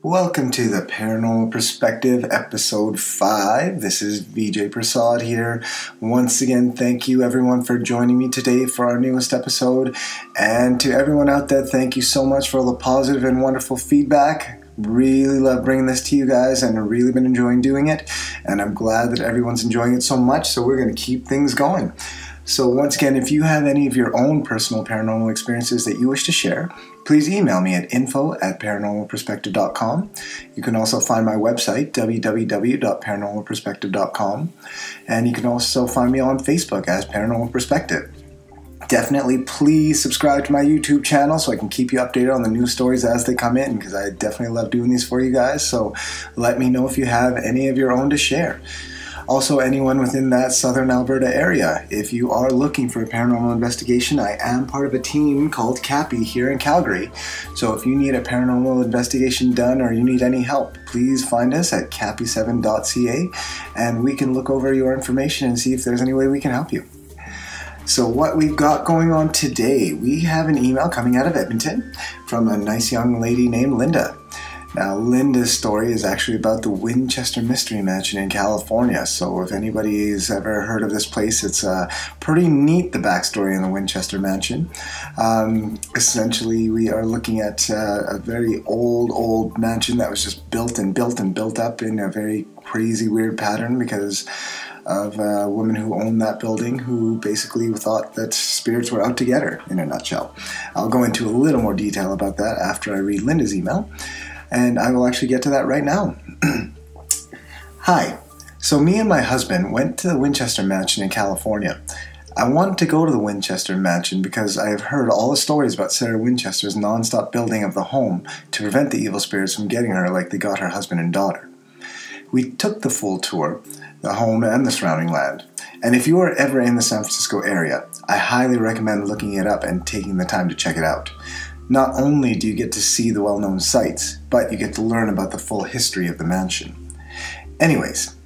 Welcome to the Paranormal Perspective, Episode 5. This is Vijay Prasad here. Once again, thank you everyone for joining me today for our newest episode. And to everyone out there, thank you so much for all the positive and wonderful feedback. Really love bringing this to you guys and I've really been enjoying doing it. And I'm glad that everyone's enjoying it so much, so we're going to keep things going. So once again, if you have any of your own personal paranormal experiences that you wish to share, please email me at info@paranormalperspective.com. You can also find my website, www.paranormalperspective.com. And you can also find me on Facebook as Paranormal Perspective. Definitely please subscribe to my YouTube channel so I can keep you updated on the new stories as they come in, because I definitely love doing these for you guys. So let me know if you have any of your own to share. Also, anyone within that southern Alberta area, if you are looking for a paranormal investigation, I am part of a team called CAPI here in Calgary. So if you need a paranormal investigation done or you need any help, please find us at capi7.ca and we can look over your information and see if there's any way we can help you. So what we've got going on today, we have an email coming out of Edmonton from a nice young lady named Linda. Now, Linda's story is actually about the Winchester Mystery Mansion in California. So if anybody's ever heard of this place, it's pretty neat, the backstory in the Winchester Mansion. Essentially, we are looking at a very old mansion that was just built up in a very crazy, weird pattern because of a woman who owned that building who basically thought that spirits were out to get her, in a nutshell. I'll go into a little more detail about that after I read Linda's email. And I will actually get to that right now. Hi. So me and my husband went to the Winchester Mansion in California. I wanted to go to the Winchester Mansion because I have heard all the stories about Sarah Winchester's non-stop building of the home to prevent the evil spirits from getting her like they got her husband and daughter. We took the full tour, the home and the surrounding land. And if you are ever in the San Francisco area, I highly recommend looking it up and taking the time to check it out. Not only do you get to see the well-known sights, but you get to learn about the full history of the mansion. Anyways,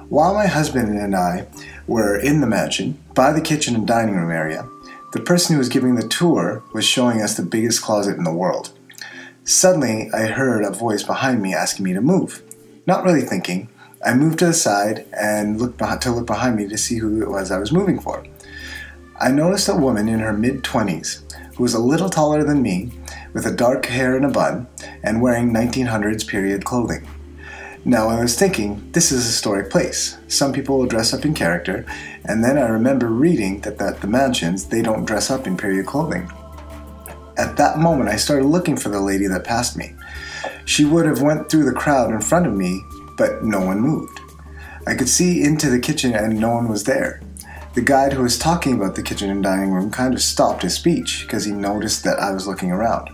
while my husband and I were in the mansion, by the kitchen and dining room area, the person who was giving the tour was showing us the biggest closet in the world. Suddenly, I heard a voice behind me asking me to move. Not really thinking, I moved to the side and looked behind me to see who it was I was moving for. I noticed a woman in her mid-20s who was a little taller than me, with a dark hair in a bun, and wearing 1900s period clothing. Now I was thinking, this is a historic place. Some people will dress up in character, and then I remember reading that at the mansions, they don't dress up in period clothing. At that moment, I started looking for the lady that passed me. She would have went through the crowd in front of me, but no one moved. I could see into the kitchen and no one was there. The guide who was talking about the kitchen and dining room kind of stopped his speech because he noticed that I was looking around.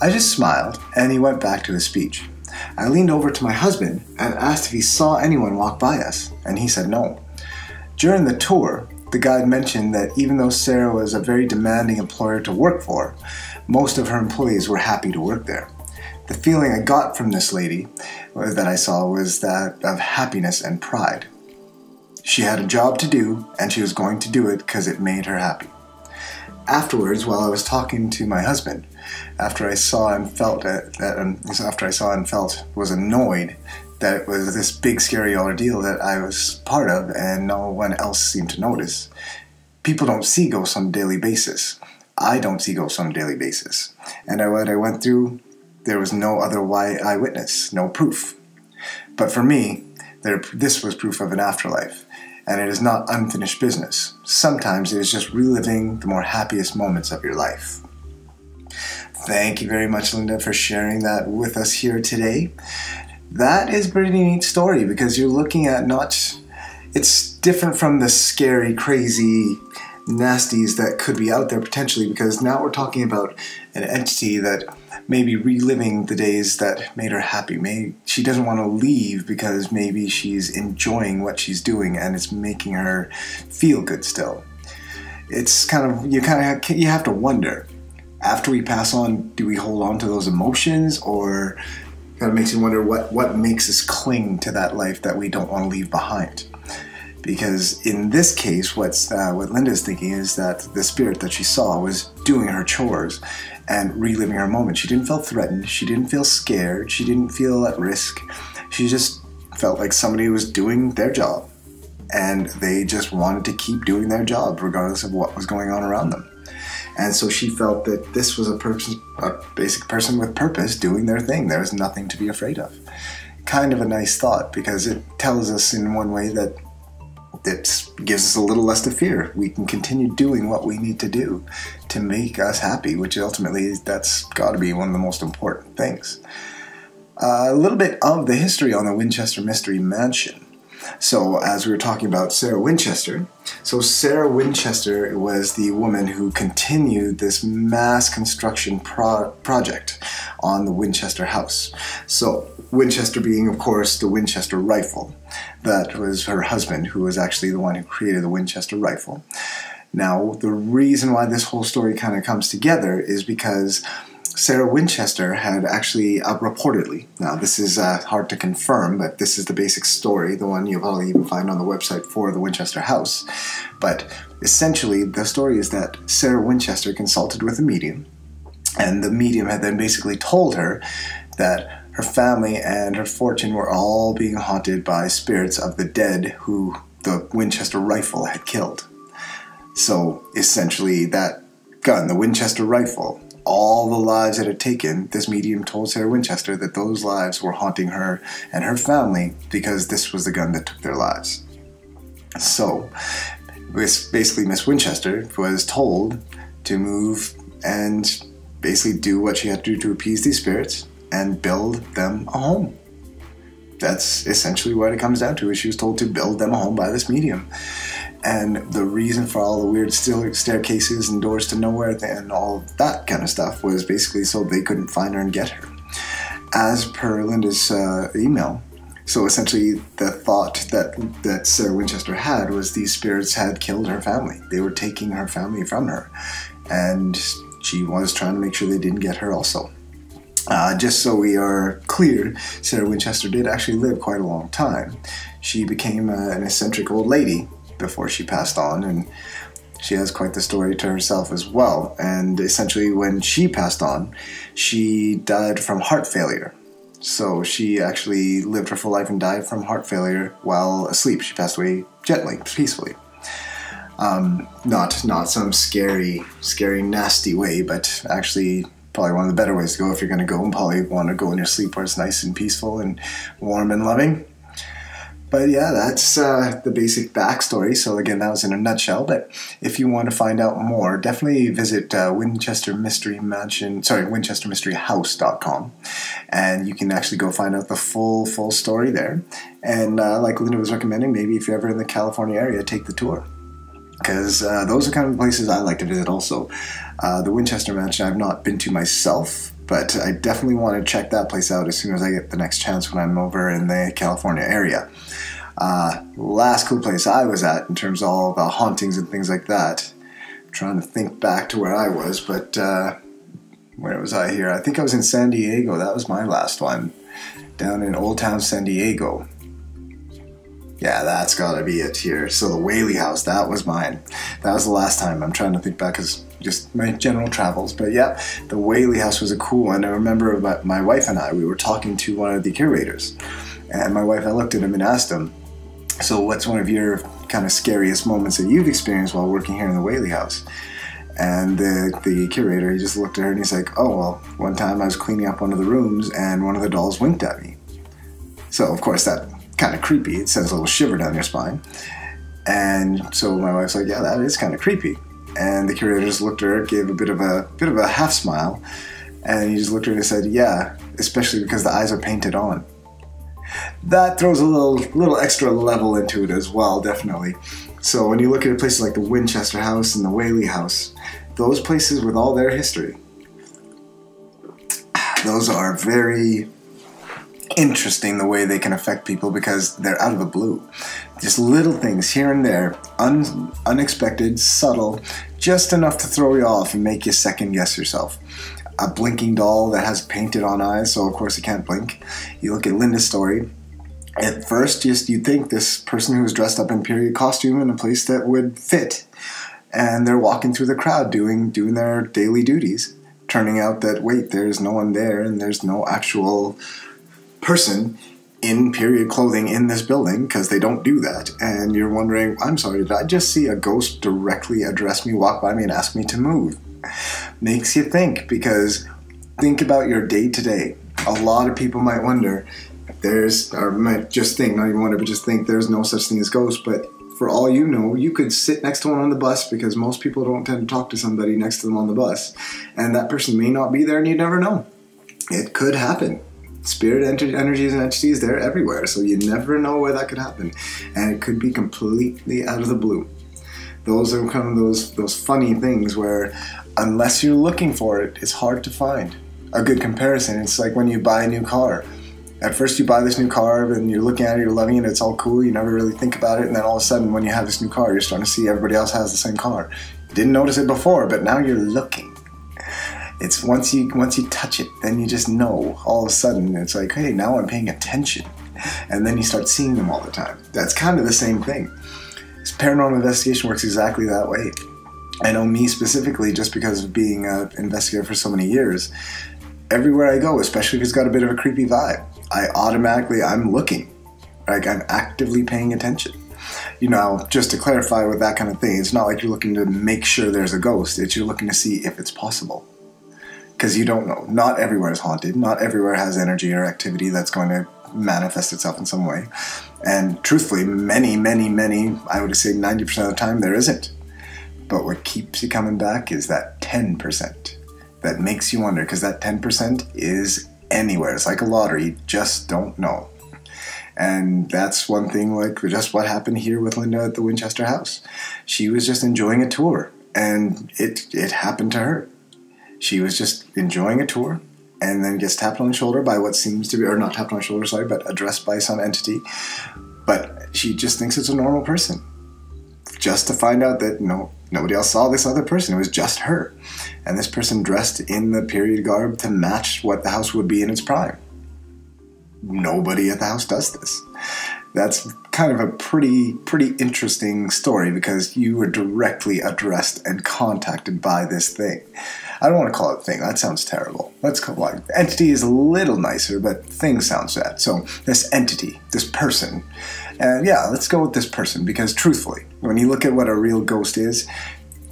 I just smiled and he went back to his speech. I leaned over to my husband and asked if he saw anyone walk by us, and he said no. During the tour, the guide mentioned that even though Sarah was a very demanding employer to work for, most of her employees were happy to work there. The feeling I got from this lady that I saw was that of happiness and pride. She had a job to do, and she was going to do it because it made her happy. Afterwards, while I was talking to my husband, after I saw and felt was annoyed that it was this big scary ordeal that I was part of and no one else seemed to notice. People don't see ghosts on a daily basis. I don't see ghosts on a daily basis. And what I went through, there was no other eyewitness, no proof. But for me, this was proof of an afterlife. And it is not unfinished business. Sometimes it is just reliving the more happiest moments of your life. Thank you very much, Linda, for sharing that with us here today. That is a pretty neat story because you're looking at it's different from the scary, crazy nasties that could be out there potentially, because now we're talking about an entity that may be reliving the days that made her happy. She doesn't want to leave because maybe she's enjoying what she's doing and it's making her feel good still. It's you have to wonder, after we pass on, do we hold on to those emotions, or it makes you wonder what makes us cling to that life that we don't want to leave behind. Because in this case, what Linda's thinking is that the spirit that she saw was doing her chores and reliving her moment. She didn't feel threatened. She didn't feel scared. She didn't feel at risk. She just felt like somebody was doing their job, and they just wanted to keep doing their job regardless of what was going on around them. And so she felt that this was a basic person with purpose doing their thing. There was nothing to be afraid of. Kind of a nice thought, because it tells us in one way that it gives us a little less to fear. We can continue doing what we need to do to make us happy, which ultimately, that's got to be one of the most important things. A little bit of the history on the Winchester Mystery Mansion. So, as we were talking about Sarah Winchester, so Sarah Winchester was the woman who continued this mass construction project on the Winchester house. So, Winchester being, of course, the Winchester rifle. That was her husband, who was actually the one who created the Winchester rifle. Now, the reason why this whole story kind of comes together is because Sarah Winchester had actually reportedly, now this is hard to confirm, but this is the basic story, the one you'll probably even find on the website for the Winchester house. But essentially, the story is that Sarah Winchester consulted with a medium, and the medium had then basically told her that her family and her fortune were all being haunted by spirits of the dead who the Winchester rifle had killed. So essentially, that gun, the Winchester rifle, all the lives it had taken, this medium told Sarah Winchester that those lives were haunting her and her family because this was the gun that took their lives. So, basically Miss Winchester was told to move and basically do what she had to do to appease these spirits and build them a home. That's essentially what it comes down to, is she was told to build them a home by this medium. And the reason for all the weird staircases and doors to nowhere and all that kind of stuff was basically so they couldn't find her and get her. As per Linda's email, so essentially the thought that Sarah Winchester had was these spirits had killed her family. They were taking her family from her. And she was trying to make sure they didn't get her also. Just so we are clear, Sarah Winchester did actually live quite a long time. She became an eccentric old lady before she passed on, and she has quite the story to herself as well. And essentially when she passed on, she died from heart failure. So she actually lived her full life and died from heart failure while asleep. She passed away gently, peacefully. Not some scary, nasty way, but actually probably one of the better ways to go if you're going to go, and probably want to go in your sleep where it's nice and peaceful and warm and loving. But yeah, that's the basic backstory. So again, that was in a nutshell. But if you want to find out more, definitely visit winchestermysteryhouse.com, and you can actually go find out the full story there. And like Linda was recommending, maybe if you're ever in the California area, take the tour, because those are kind of the places I like to visit also. The Winchester Mansion I've not been to myself, but I definitely want to check that place out as soon as I get the next chance when I'm over in the California area. Last cool place I was at in terms of all the hauntings and things like that. I'm trying to think back to where I was, but where was I here? I think I was in San Diego. That was my last one. Down in Old Town San Diego. Yeah, that's gotta be it here. So the Whaley House, that was mine. That was the last time. I'm trying to think back as just my general travels. But yeah, the Whaley House was a cool one. I remember my wife and I, we were talking to one of the curators. And my wife, I looked at him and asked him, so what's one of your kind of scariest moments that you've experienced while working here in the Whaley House? And the curator, he just looked at her and he's like, oh, well, one time I was cleaning up one of the rooms and one of the dolls winked at me. So, of course, that kind of creepy. It sends a little shiver down your spine. And so my wife's like, yeah, that is kind of creepy. And the curator just looked at her, gave a bit of a half smile, and he just looked at her and said, yeah, especially because the eyes are painted on. That throws a little extra level into it as well, definitely. So when you look at places like the Winchester House and the Whaley House, those places with all their history, those are very interesting the way they can affect people because they're out of the blue. Just little things here and there, unexpected, subtle, just enough to throw you off and make you second guess yourself. A blinking doll that has painted on eyes, so of course it can't blink. You look at Linda's story. At first, you'd think this person who was dressed up in period costume in a place that would fit, and they're walking through the crowd doing their daily duties, turning out that, wait, there's no one there and there's no actual person in period clothing in this building, because they don't do that. And you're wondering, I'm sorry, did I just see a ghost directly address me, walk by me, and ask me to move? Makes you think, because think about your day-to-day. A lot of people might wonder, might just think, not even wonder, but just think there's no such thing as ghosts. But for all you know, you could sit next to one on the bus, because most people don't tend to talk to somebody next to them on the bus. And that person may not be there, and you never know. It could happen. Spirit energies and entities, they're everywhere, so you never know where that could happen. And it could be completely out of the blue. Those are kind of those funny things where, unless you're looking for it, it's hard to find. A good comparison, it's like when you buy a new car. At first you buy this new car and you're looking at it, you're loving it, it's all cool, you never really think about it, and then all of a sudden when you have this new car, you're starting to see everybody else has the same car. You didn't notice it before, but now you're looking. It's once you touch it, then you just know. All of a sudden, it's like, hey, now I'm paying attention. And then you start seeing them all the time. That's kind of the same thing. Paranormal investigation works exactly that way. I know me specifically, just because of being an investigator for so many years, everywhere I go, especially if it's got a bit of a creepy vibe, I'm looking. Like, I'm actively paying attention. You know, just to clarify with that kind of thing, it's not like you're looking to make sure there's a ghost. It's you're looking to see if it's possible. Because you don't know. Not everywhere is haunted. Not everywhere has energy or activity that's going to manifest itself in some way. And truthfully, many, I would say 90% of the time, there isn't. But what keeps you coming back is that 10% that makes you wonder, because that 10% is anywhere. It's like a lottery. You just don't know. And that's one thing, like just what happened here with Linda at the Winchester house. She was just enjoying a tour, and it happened to her. She was just enjoying a tour, and then gets tapped on the shoulder by what seems to be, or not tapped on the shoulder, sorry, but addressed by some entity. But she just thinks it's a normal person. Just to find out that nobody else saw this other person. It was just her. And this person dressed in the period garb to match what the house would be in its prime. Nobody at the house does this. That's kind of a pretty interesting story, because you were directly addressed and contacted by this thing. I don't want to call it thing. That sounds terrible. Let's call it entity is a little nicer, but thing sounds bad. So this entity, this person, and yeah, let's go with this person, because truthfully, when you look at what a real ghost is,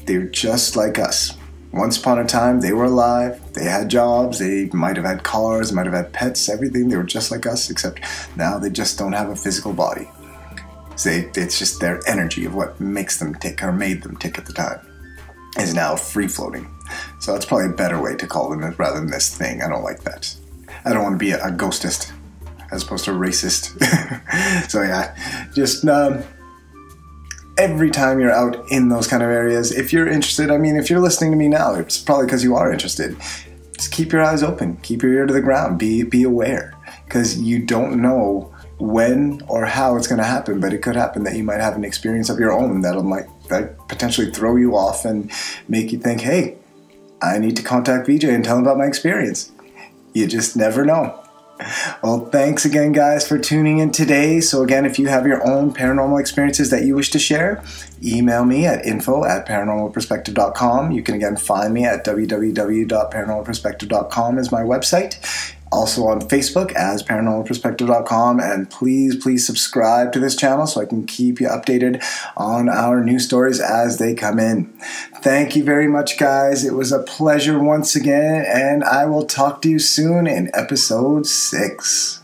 they're just like us. Once upon a time, they were alive, they had jobs, they might have had cars, might have had pets, everything. They were just like us, except now they just don't have a physical body. So it's just their energy of what makes them tick, or made them tick at the time, is now free-floating. So that's probably a better way to call them rather than this thing. I don't like that. I don't want to be a ghostist as opposed to a racist. So yeah, just every time you're out in those kind of areas, if you're interested, I mean, if you're listening to me now, it's probably because you are interested. Just keep your eyes open. Keep your ear to the ground. Be aware, because you don't know when or how it's going to happen, but it could happen that you might have an experience of your own that potentially throw you off and make you think, hey, I need to contact VJ and tell him about my experience. You just never know. Well, thanks again, guys, for tuning in today. So again, if you have your own paranormal experiences that you wish to share, email me at info@paranormalperspective.com. You can again find me at www.paranormalperspective.com as my website. Also on Facebook as paranormalperspective.com, and please subscribe to this channel so I can keep you updated on our new stories as they come in. Thank you very much, guys. It was a pleasure once again, and I will talk to you soon in episode 6.